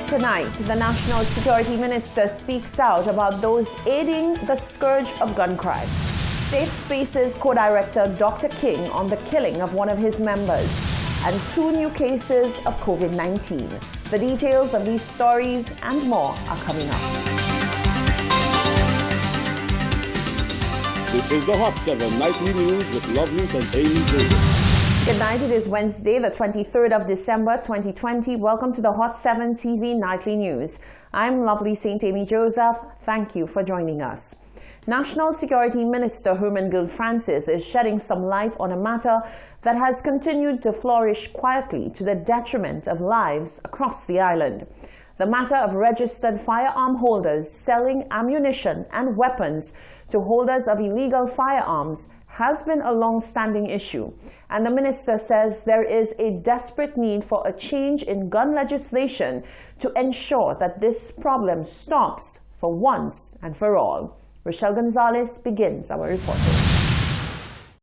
Tonight, the National Security Minister speaks out about those aiding the scourge of gun crime. Safe Spaces co-director Dr. King on the killing of one of his members, and 2 new cases of COVID-19. The details of these stories and more are coming up. This is the Hot 7 Nightly News with Lovely St. Amy Joseph. Good night. It is Wednesday, the 23rd of December, 2020. Welcome to the Hot 7 TV Nightly News. I'm Lovely St. Amy Joseph. Thank you for joining us. National Security Minister Hermangild Francis is shedding some light on a matter that has continued to flourish quietly to the detriment of lives across the island. The matter of registered firearm holders selling ammunition and weapons to holders of illegal firearms has been a long-standing issue, and the minister says there is a desperate need for a change in gun legislation to ensure that this problem stops for once and for all. Rochelle Gonzalez begins our reporting.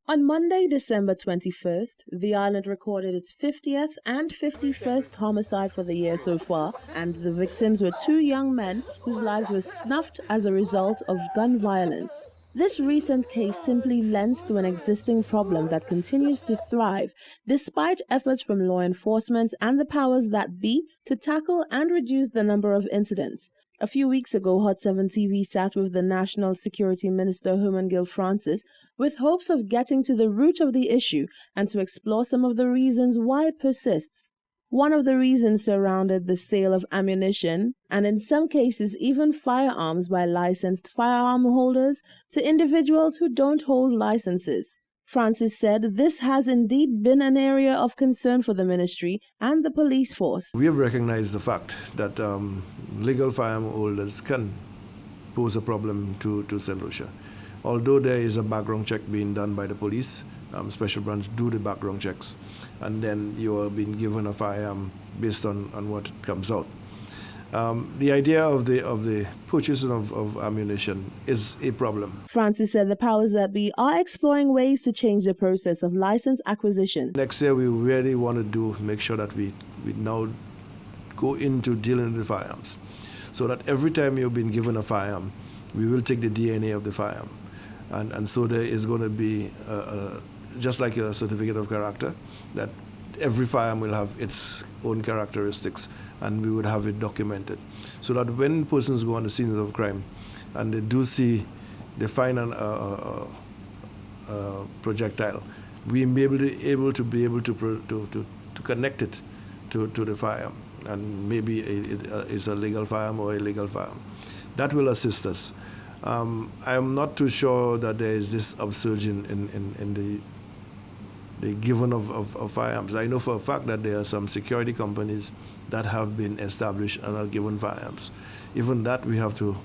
On Monday, December 21st, the island recorded its 50th and 51st homicide for the year so far, and the victims were 2 young men whose lives were snuffed as a result of gun violence. This recent case simply lends to an existing problem that continues to thrive despite efforts from law enforcement and the powers that be to tackle and reduce the number of incidents. A few weeks ago, Hot 7 TV sat with the National Security Minister Hermangild Francis with hopes of getting to the root of the issue and to explore some of the reasons why it persists. One of the reasons surrounded the sale of ammunition, and in some cases even firearms by licensed firearm holders, to individuals who don't hold licenses. Francis said this has indeed been an area of concern for the ministry and the police force. We have recognized the fact that legal firearm holders can pose a problem to St. Lucia. Although there is a background check being done by the police, special branch do the background checks, and then you are being given a firearm based on what comes out. The idea of the purchasing of ammunition is a problem. Francis said the powers that be are exploring ways to change the process of license acquisition. Next year, we really want to make sure that we now go into dealing with the firearms, so that every time you've been given a firearm, we will take the DNA of the firearm. And so there is going to be, just like a certificate of character, that every firearm will have its own characteristics, and we would have it documented, so that when persons go on the scene of crime and they do see, they find a projectile, we may be able to connect it to the firearm, and maybe it is a legal firearm or illegal firearm. That will assist us. I am not too sure that there is this upsurge in the giving of firearms. I know for a fact that there are some security companies that have been established and are given firearms. Even that we have to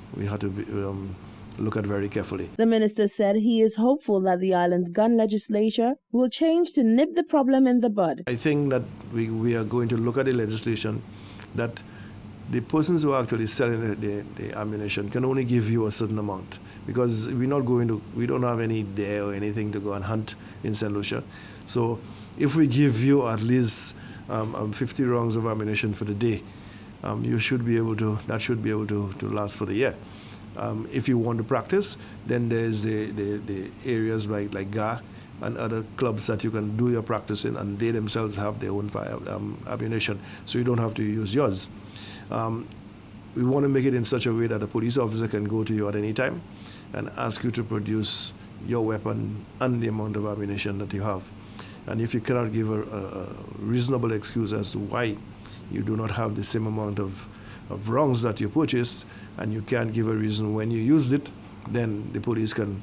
look at very carefully. The minister said he is hopeful that the island's gun legislature will change to nip the problem in the bud. I think that we are going to look at the legislation that the persons who are actually selling the ammunition can only give you a certain amount, because we don't have any dare or anything to go and hunt in St. Lucia. So if we give you at least 50 rounds of ammunition for the day, that should be able to last for the year. If you want to practice, then there's the areas like GAR and other clubs that you can do your practice in, and they themselves have their own fire ammunition, so you don't have to use yours. We want to make it in such a way that a police officer can go to you at any time and ask you to produce your weapon and the amount of ammunition that you have. And if you cannot give a reasonable excuse as to why you do not have the same amount of rounds that you purchased, and you can't give a reason when you used it, then the police can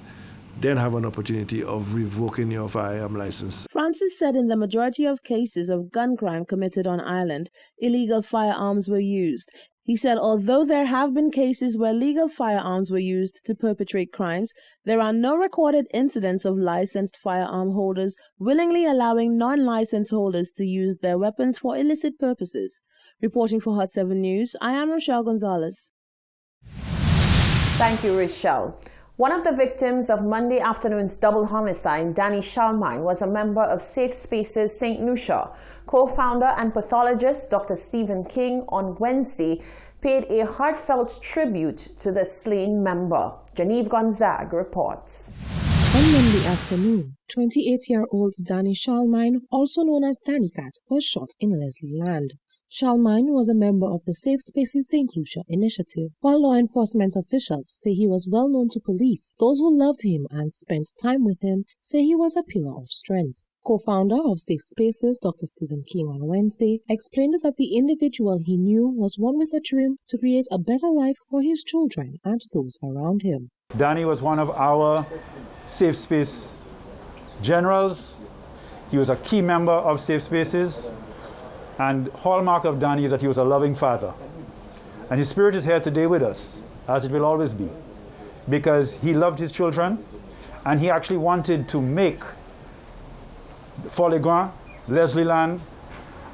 then have an opportunity of revoking your firearm license. Francis said in the majority of cases of gun crime committed on island, illegal firearms were used. He said although there have been cases where legal firearms were used to perpetrate crimes, there are no recorded incidents of licensed firearm holders willingly allowing non-licensed holders to use their weapons for illicit purposes. Reporting for Hot 7 News, I am Rochelle Gonzalez. Thank you, Rochelle. One of the victims of Monday afternoon's double homicide, Danny Shalmine, was a member of Safe Spaces St. Lucia. Co-founder and pathologist Dr. Stephen King on Wednesday paid a heartfelt tribute to the slain member. Genevieve Gonzague reports. On Monday afternoon, 28-year-old Danny Shalmine, also known as Danny Cat, was shot in Leslie Land. Shalmine was a member of the Safe Spaces St. Lucia initiative. While law enforcement officials say he was well known to police, those who loved him and spent time with him say he was a pillar of strength. Co-founder of Safe Spaces, Dr. Stephen King, on Wednesday, explained that the individual he knew was one with a dream to create a better life for his children and those around him. Danny was one of our Safe Space generals. He was a key member of Safe Spaces. And hallmark of Danny is that he was a loving father. And his spirit is here today with us, as it will always be, because he loved his children, and he actually wanted to make Fort-le-Grand, Leslie Land,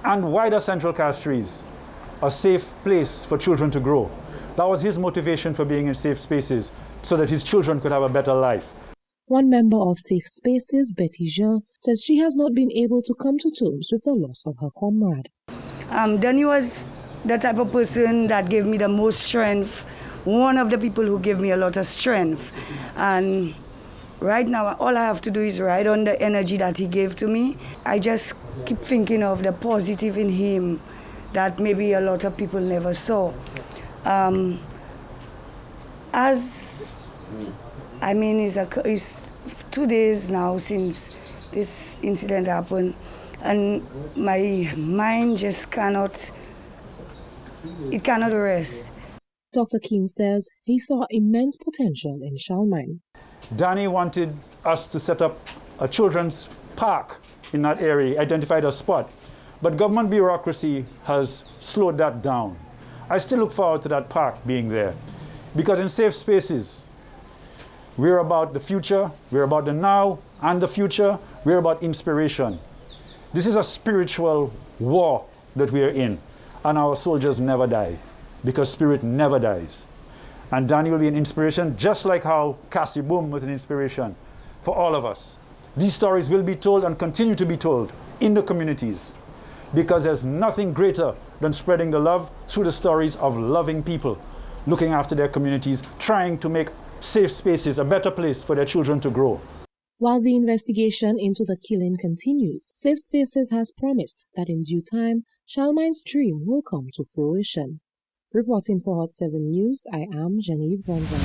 and wider Central Castries a safe place for children to grow. That was his motivation for being in Safe Spaces, so that his children could have a better life. One member of Safe Spaces, Betty Jean, says she has not been able to come to terms with the loss of her comrade. Danny was the type of person that gave me the most strength, one of the people who gave me a lot of strength. And right now, all I have to do is ride on the energy that he gave to me. I just keep thinking of the positive in him that maybe a lot of people never saw. It's 2 days now since this incident happened, and my mind just cannot rest. Dr. King says he saw immense potential in Shalmine. Danny wanted us to set up a children's park in that area, identified a spot, but government bureaucracy has slowed that down. I still look forward to that park being there, because in Safe Spaces, we're about the future, we're about the now and the future, we're about inspiration. This is a spiritual war that we are in, and our soldiers never die, because spirit never dies. And Danny will be an inspiration, just like how Cassie Boom was an inspiration for all of us. These stories will be told and continue to be told in the communities, because there's nothing greater than spreading the love through the stories of loving people, looking after their communities, trying to make Safe Spaces a better place for their children to grow. While the investigation into the killing continues, Safe Spaces has promised that in due time, Shalmine's dream will come to fruition. Reporting for Hot 7 News, I am Genevieve Gonzague.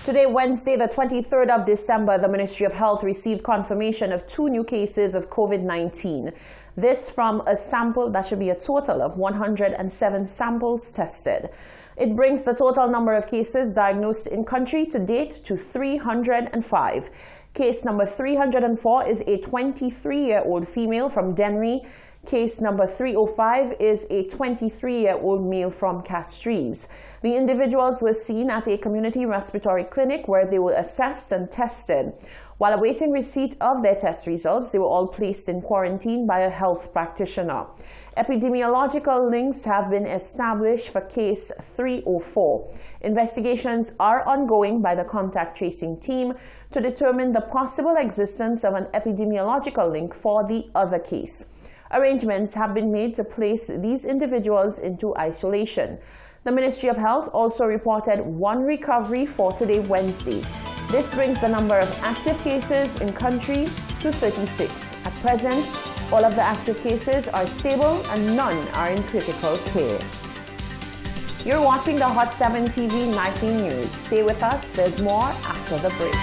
Today, Wednesday, the 23rd of December, the Ministry of Health received confirmation of 2 new cases of COVID-19. This from a sample that should be a total of 107 samples tested. It brings the total number of cases diagnosed in country to date to 305. Case number 304 is a 23-year-old female from Dennery. Case number 305 is a 23-year-old male from Castries. The individuals were seen at a community respiratory clinic where they were assessed and tested. While awaiting receipt of their test results, they were all placed in quarantine by a health practitioner. Epidemiological links have been established for case 304. Investigations are ongoing by the contact tracing team to determine the possible existence of an epidemiological link for the other case. Arrangements have been made to place these individuals into isolation. The Ministry of Health also reported 1 recovery for today, Wednesday. This brings the number of active cases in country to 36. At present, all of the active cases are stable and none are in critical care. You're watching the Hot 7 TV Nightly News. Stay with us, there's more after the break.